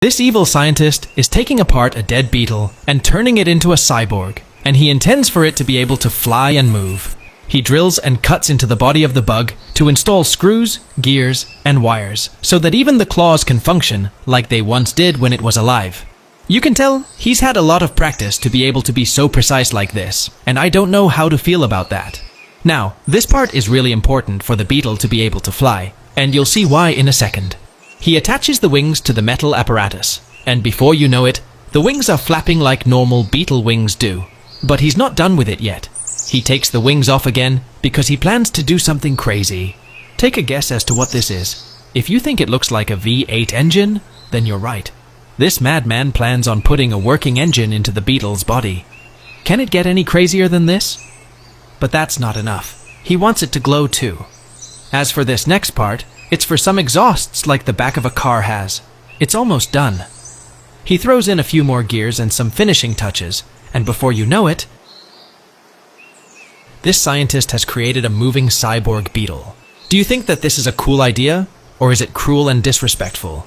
This evil scientist is taking apart a dead beetle and turning it into a cyborg, and he intends for it to be able to fly and move. He drills and cuts into the body of the bug to install screws, gears, and wires, so that even the claws can function like they once did when it was alive. You can tell he's had a lot of practice to be able to be so precise like this, and I don't know how to feel about that. Now, this part is really important for the beetle to be able to fly, and you'll see why in a second. He attaches the wings to the metal apparatus, and before you know it, the wings are flapping like normal beetle wings do. But he's not done with it yet. He takes the wings off again because he plans to do something crazy. Take a guess as to what this is. If you think it looks like a V8 engine, then you're right. This madman plans on putting a working engine into the beetle's body. Can it get any crazier than this? But that's not enough. He wants it to glow too. As for this next part, it's for some exhausts like the back of a car has. It's almost done. He throws in a few more gears and some finishing touches, and before you know it, this scientist has created a moving cyborg beetle. Do you think that this is a cool idea, or is it cruel and disrespectful?